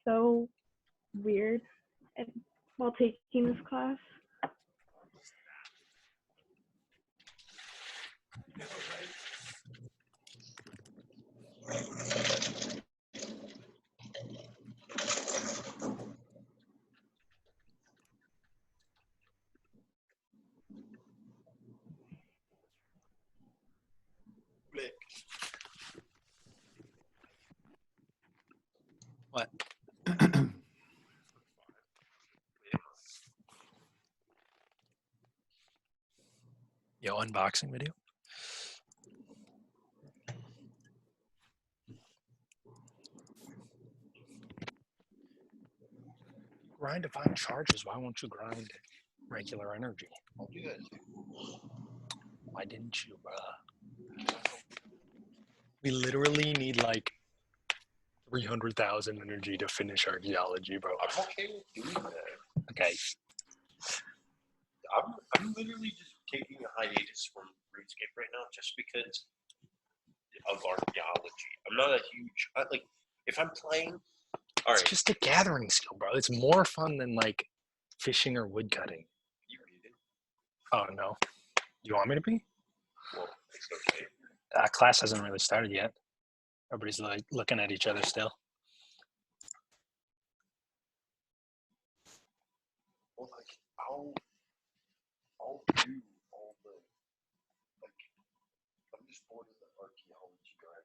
so weird while taking this class. What? Yo, unboxing video. Grind to find charges. Why won't you grind regular energy? I'll do that. Why didn't you, bruh? We literally need like 300,000 energy to finish archaeology, bro. I'm okay with doing that. Okay. I'm literally just taking a hiatus from RuneScape right now just because of archaeology. I'm not a huge like if I'm playing. All It's right. just a gathering skill, bro. It's more fun than like fishing or woodcutting. You read it? Oh no. You want me to be? Well, it's okay. Class hasn't really started yet. Everybody's like looking at each other still. Well, like I'll do all the like. I'm just bored of the archaeology guy.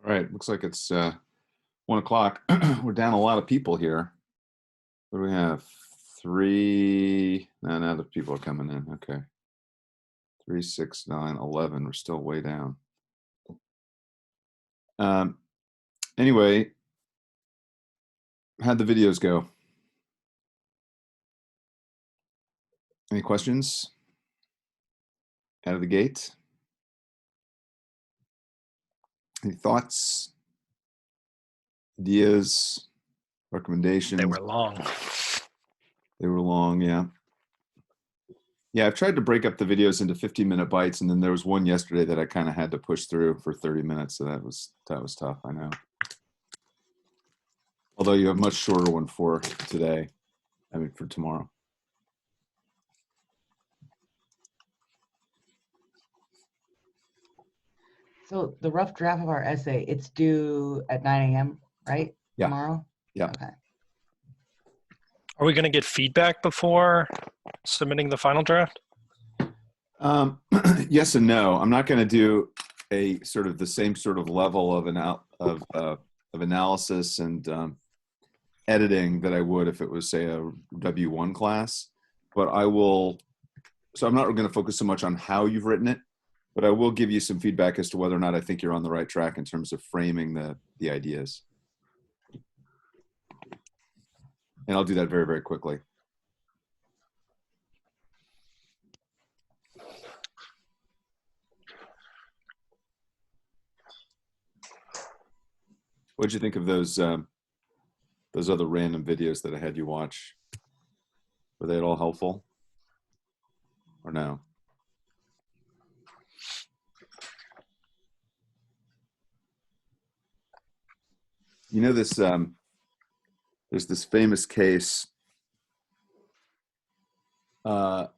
All right, looks like it's 1 o'clock. We're down a lot of people here. What do we have? 3. No, now the people are coming in. Okay. 3, 6, 9, 11. We're still way down. Anyway, how'd the videos go? Any questions? Out of the gate? Any thoughts? Ideas? Recommendations? They were long. They were long, yeah. Yeah, I've tried to break up the videos into 15-minute bites, and then there was one yesterday that I kind of had to push through for 30 minutes, so that was tough, I know. Although you have a much shorter one for today, I mean for tomorrow. So the rough draft of our essay, it's due at 9 a.m., right? Yeah. Tomorrow? Yeah. Okay. Are we going to get feedback before submitting the final draft? Yes and no. I'm not going to do a sort of the same sort of level of analysis and editing that I would if it was, say, a W1 class. But I will. So I'm not going to focus so much on how you've written it, but I will give you some feedback as to whether or not I think you're on the right track in terms of framing the ideas. And I'll do that very, very quickly. What'd you think of those other random videos that I had you watch? Were they at all helpful or no? You know this, there's this famous case, there's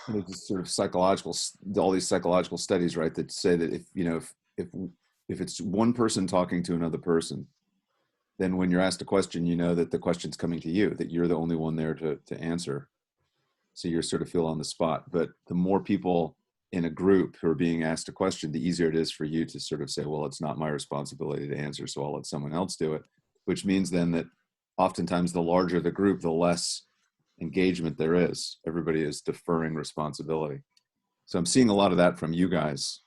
this sort of psychological, all these psychological studies, right, that say that if it's one person talking to another person, then when you're asked a question, you know that the question's coming to you, that you're the only one there to answer. So you're sort of feel on the spot. But the more people in a group who are being asked a question, the easier it is for you to sort of say, well, it's not my responsibility to answer, so I'll let someone else do it. Which means then that oftentimes the larger the group, the less engagement there is. Everybody is deferring responsibility. So I'm seeing a lot of that from you guys.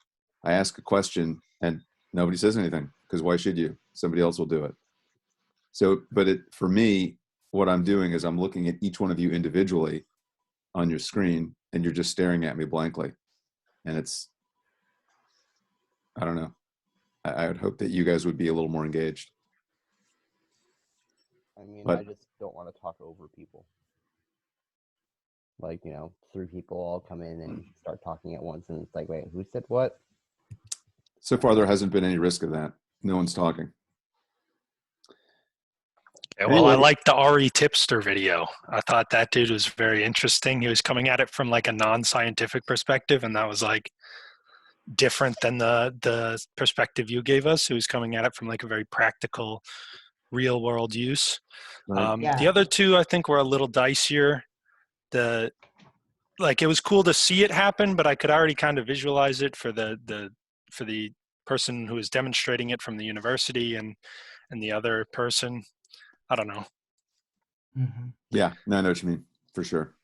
I ask a question and nobody says anything, because why should you? Somebody else will do it. So, but for me, what I'm doing is I'm looking at each one of you individually on your screen, and you're just staring at me blankly. And it's, I don't know. I would hope that you guys would be a little more engaged. I mean, But- I just don't want to talk over people. Like, you know, 3 people all come in and start talking at once, and it's like, wait, who said what? So far, there hasn't been any risk of that. No one's talking. Yeah, well, I Anyway. liked the Ari Tipster video. I thought that dude was very interesting. He was coming at it from like a non-scientific perspective, and that was like different than the perspective you gave us. He was coming at it from like a very practical, real world use. Right. Yeah. The other two, I think, were a little dicier. Like it was cool to see it happen, but I could already kind of visualize it for the person who was demonstrating it from the university and the other person. I don't know. Mhm. Yeah, no, I know what you mean, for sure.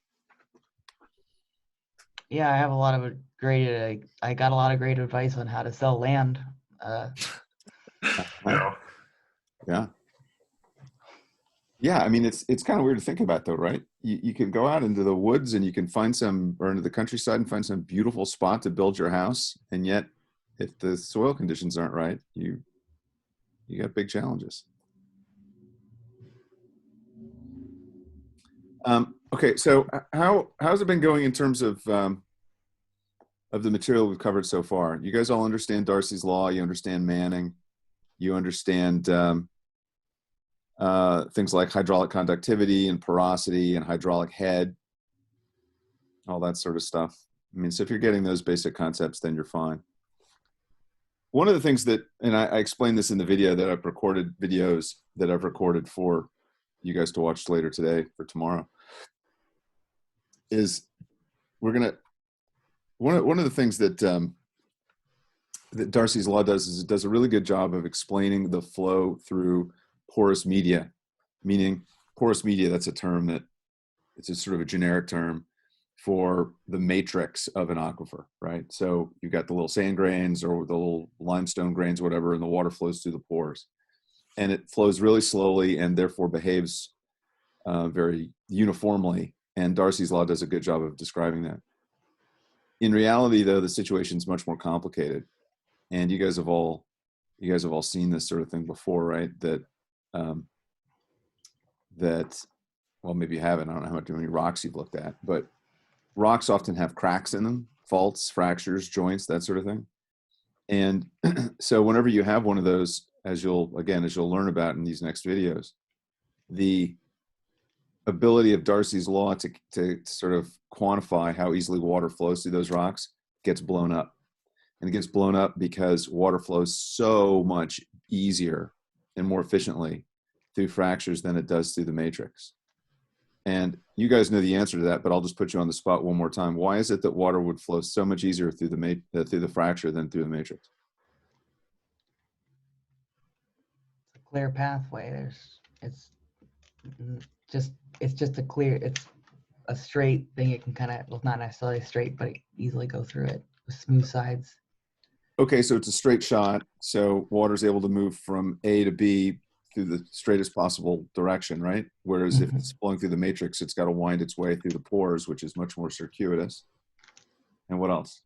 Yeah, I have a lot of great. I got a lot of great advice on how to sell land. Yeah. Yeah, I mean, it's kind of weird to think about, though, right? You can go out into the woods and you can find or into the countryside and find some beautiful spot to build your house, and yet, if the soil conditions aren't right, you got big challenges. Okay, so how's it been going in terms of the material we've covered so far? You guys all understand Darcy's Law. You understand Manning. You understand things like hydraulic conductivity and porosity and hydraulic head, all that sort of stuff. I mean, so if you're getting those basic concepts, then you're fine. One of the things that, and I explained this in the video that I've recorded, videos that I've recorded for you guys to watch later today for tomorrow, is one of the things that that Darcy's Law does is it does a really good job of explaining the flow through porous media, meaning porous media, that's a term that it's a sort of a generic term for the matrix of an aquifer, right? So you've got the little sand grains or the little limestone grains, whatever, and the water flows through the pores. And it flows really slowly and therefore behaves very uniformly. And Darcy's Law does a good job of describing that. In reality, though, the situation is much more complicated. And you guys have all seen this sort of thing before, right? Well, maybe you haven't. I don't know how many rocks you've looked at, but rocks often have cracks in them, faults, fractures, joints, that sort of thing. And so whenever you have one of those, as you'll learn about in these next videos, the ability of Darcy's Law to sort of quantify how easily water flows through those rocks gets blown up. And it gets blown up because water flows so much easier and more efficiently through fractures than it does through the matrix. And you guys know the answer to that, but I'll just put you on the spot one more time. Why is it that water would flow so much easier through the fracture than through the matrix? It's a clear pathway. It's just a straight thing. It can kind of, well, not necessarily straight, but it easily go through it with smooth sides. Okay, so it's a straight shot. So water's able to move from A to B through the straightest possible direction, right? Whereas if it's flowing through the matrix, it's got to wind its way through the pores, which is much more circuitous. And what else?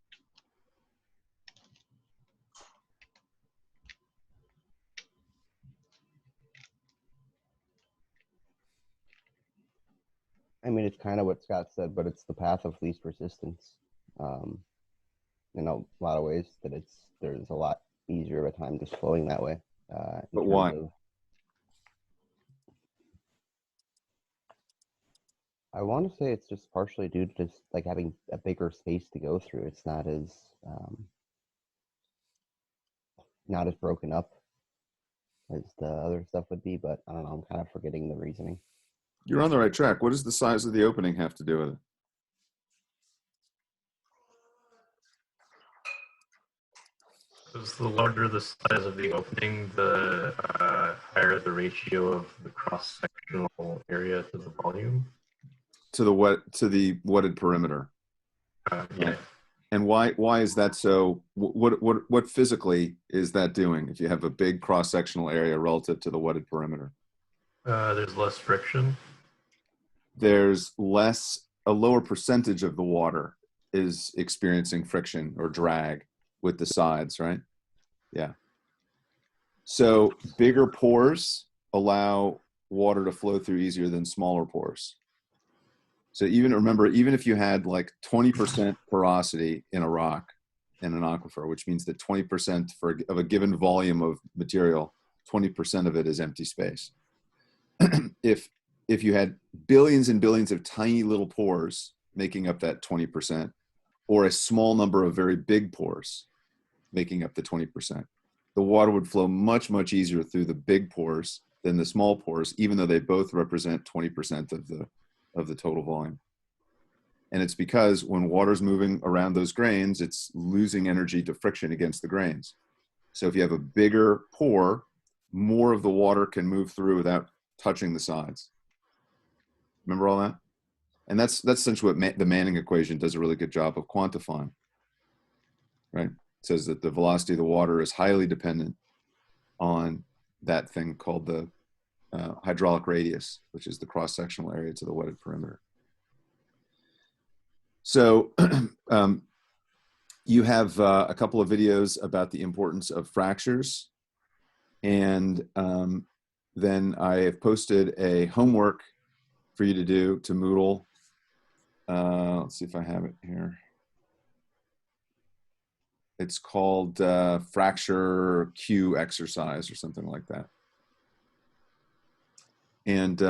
I mean, it's kind of what Scott said, but it's the path of least resistance. In a lot of ways, there's a lot easier of a time just flowing that way. But why? I want to say it's just partially due to just like having a bigger space to go through. It's not as broken up as the other stuff would be, but I don't know. I'm kind of forgetting the reasoning. You're on the right track. What does the size of the opening have to do with it? Because the larger the size of the opening, the higher the ratio of the cross-sectional area to the volume. To the wetted perimeter. Yeah. And why is that so? What physically is that doing if you have a big cross-sectional area relative to the wetted perimeter? There's less friction. There's a lower percentage of the water is experiencing friction or drag with the sides, right? Yeah. So bigger pores allow water to flow through easier than smaller pores. So even remember, even if you had like 20% porosity in a rock in an aquifer, which means that 20% of a given volume of material, 20% of it is empty space. If you had billions and billions of tiny little pores making up that 20%, or a small number of very big pores making up the 20%, the water would flow much, much easier through the big pores than the small pores, even though they both represent 20% of the total volume. And it's because when water's moving around those grains, it's losing energy to friction against the grains. So if you have a bigger pore, more of the water can move through without touching the sides. Remember all that? And that's essentially what the Manning equation does a really good job of quantifying, right? It says that the velocity of the water is highly dependent on that thing called the hydraulic radius, which is the cross-sectional area to the wetted perimeter. So you have a couple of videos about the importance of fractures. And then I have posted a homework for you to do to Moodle. Let's see if I have it here. It's called fracture Q exercise or something like that. And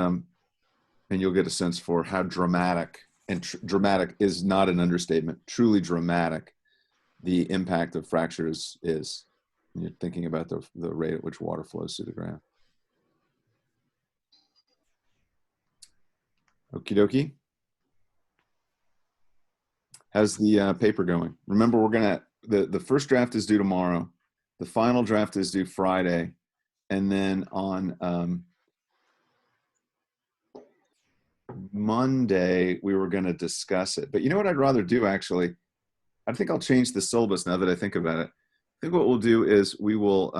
you'll get a sense for how dramatic, and dramatic is not an understatement, truly dramatic, the impact of fractures is when you're thinking about the rate at which water flows through the ground. Okie dokie. How's the paper going? Remember, we're gonna, the first draft is due tomorrow. The final draft is due Friday. And then on Monday, we were gonna discuss it. But you know what I'd rather do, actually? I think I'll change the syllabus now that I think about it. I think what we'll do is we will,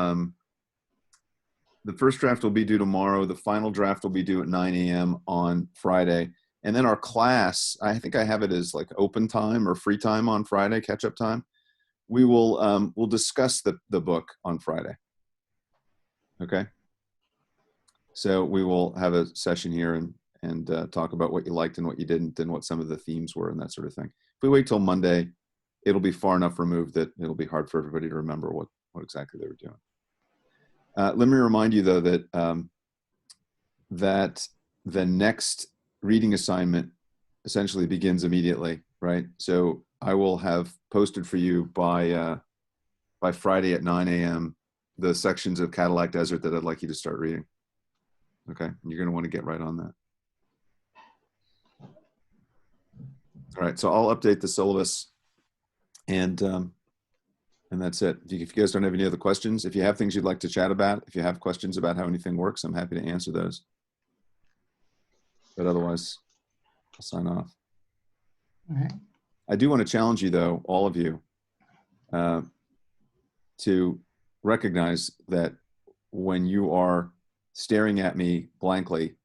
the first draft will be due tomorrow. The final draft will be due at 9 a.m. on Friday. And then our class, I think I have it as like open time or free time on Friday, catch up time. We will, we'll discuss the book on Friday. Okay. So we will have a session here and talk about what you liked and what you didn't and what some of the themes were and that sort of thing. If we wait till Monday, it'll be far enough removed that it'll be hard for everybody to remember what exactly they were doing. Let me remind you, though, that that the next reading assignment essentially begins immediately, right? So I will have posted for you by Friday at 9 a.m. the sections of Cadillac Desert that I'd like you to start reading. Okay, and you're going to want to get right on that. All right, so I'll update the syllabus, and that's it. If you guys don't have any other questions, if you have things you'd like to chat about, if you have questions about how anything works, I'm happy to answer those. But otherwise, I'll sign off. All right. I do want to challenge you, though, all of you, to recognize that when you are staring at me blankly,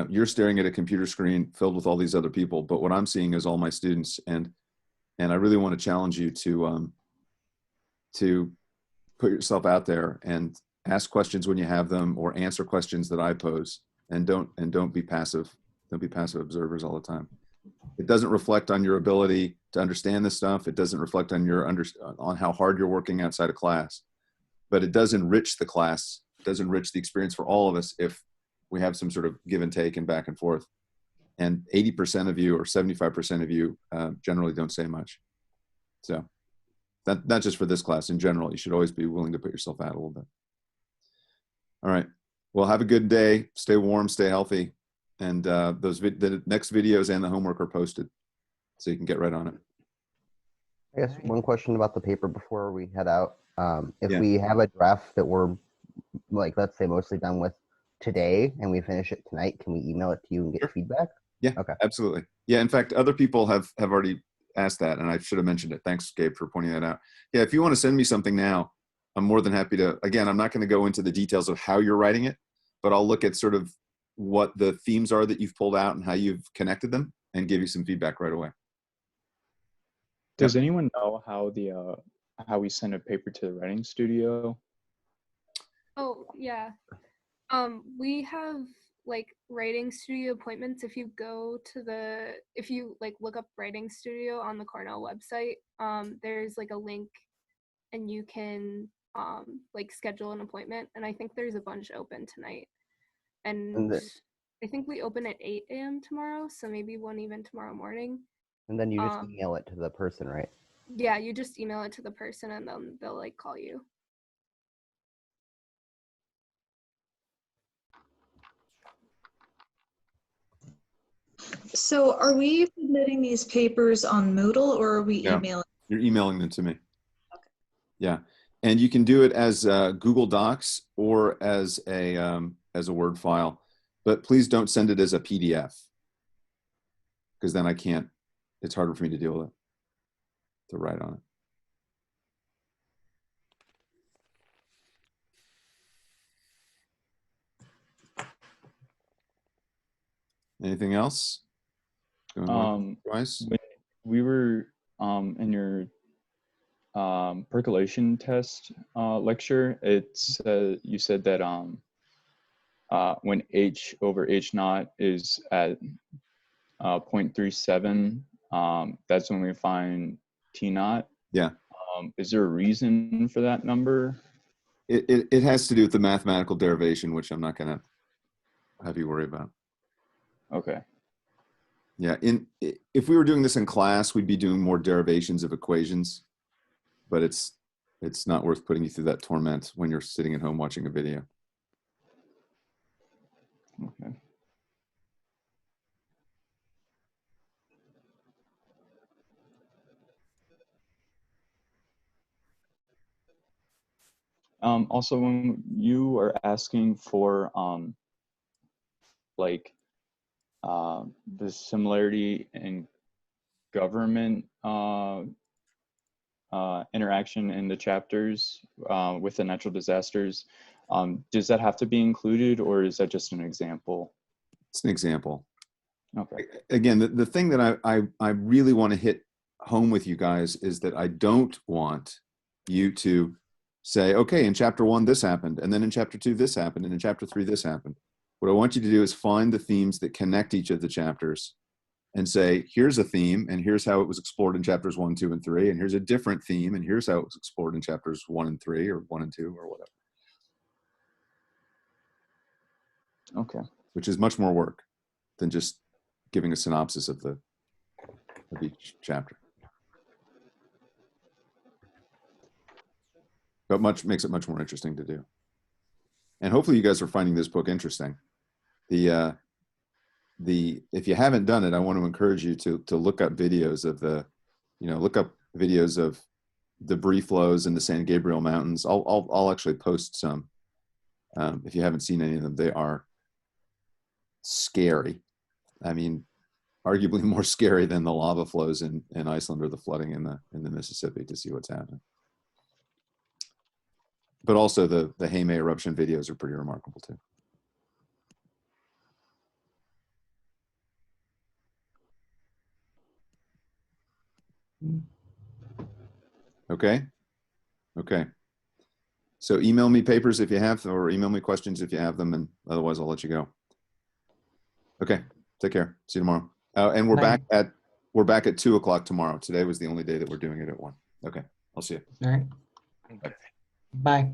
you're staring at a computer screen filled with all these other people, but what I'm seeing is all my students, and I really want to challenge you to put yourself out there and ask questions when you have them, or answer questions that I pose, and don't be passive. Don't be passive observers all the time. It doesn't reflect on your ability to understand this stuff. It doesn't reflect on on how hard you're working outside of class, but it does enrich the class. It does enrich the experience for all of us if we have some sort of give and take and back and forth. And 80% of you or 75% of you generally don't say much. So not just for this class, in general, you should always be willing to put yourself out a little bit. All right. Well, have a good day. Stay warm, stay healthy. And the next videos and the homework are posted, so you can get right on it. I guess one question about the paper before we head out. If Yeah. we have a draft that we're, like, let's say mostly done with today and we finish it tonight, can we email it to you and get feedback? Yeah, okay, absolutely. Yeah, in fact, other people have already asked that, and I should have mentioned it. Thanks, Gabe, for pointing that out. Yeah, if you want to send me something now, I'm more than happy to. Again, I'm not going to go into the details of how you're writing it, but I'll look at sort of what the themes are that you've pulled out and how you've connected them, and give you some feedback right away. Does anyone know how how we send a paper to the writing studio? Oh, yeah. We have like writing studio appointments. If you like look up writing studio on the Cornell website, there's like a link and you can like schedule an appointment. And I think there's a bunch open tonight. And the- I think we open at 8 a.m. tomorrow, so maybe one even tomorrow morning. And then you just Um, email it to the person, right? Yeah, you just email it to the person and then they'll like call you. So are we submitting these papers on Moodle or are we Yeah. emailing? You're emailing them to me. Yeah, and you can do it as Google Docs or as a Word file, but please don't send it as a PDF because then I can't. It's harder for me to deal with it, to write on it. Anything else? Going on twice? When we were in your percolation test lecture, you said that when H over H naught is at 0.37, that's when we find T naught. Yeah. Is there a reason for that number? It has to do with the mathematical derivation, which I'm not going to have you worry about. Okay. Yeah, if we were doing this in class, we'd be doing more derivations of equations, but it's not worth putting you through that torment when you're sitting at home watching a video. Okay. Also, when you are asking for like the similarity in government interaction in the chapters with the natural disasters, does that have to be included or is that just an example? It's an example. Okay. Again, the thing that I really want to hit home with you guys is that I don't want you to say, okay, in chapter 1, this happened, and then in chapter 2, this happened, and in chapter 3, this happened. What I want you to do is find the themes that connect each of the chapters and say, here's a theme, and here's how it was explored in chapters 1, 2, and 3, and here's a different theme, and here's how it was explored in chapters 1 and 3, or 1 and 2, or whatever. Okay. Which is much more work than just giving a synopsis of each chapter. But makes it much more interesting to do. And hopefully you guys are finding this book interesting. If you haven't done it, I want to encourage you to look up videos of look up videos of debris flows in the San Gabriel Mountains. I'll actually post some. If you haven't seen any of them, they are scary. I mean, arguably more scary than the lava flows in Iceland or the flooding in the Mississippi, to see what's happening. But also the Heime eruption videos are pretty remarkable too. Okay. Okay. So email me papers if you have, or email me questions if you have them, and otherwise I'll let you go. Okay. Take care. See you tomorrow. And we're Bye. back at 2 o'clock tomorrow. Today was the only day that we're doing it at 1. Okay. I'll see you. All right. Okay. Bye.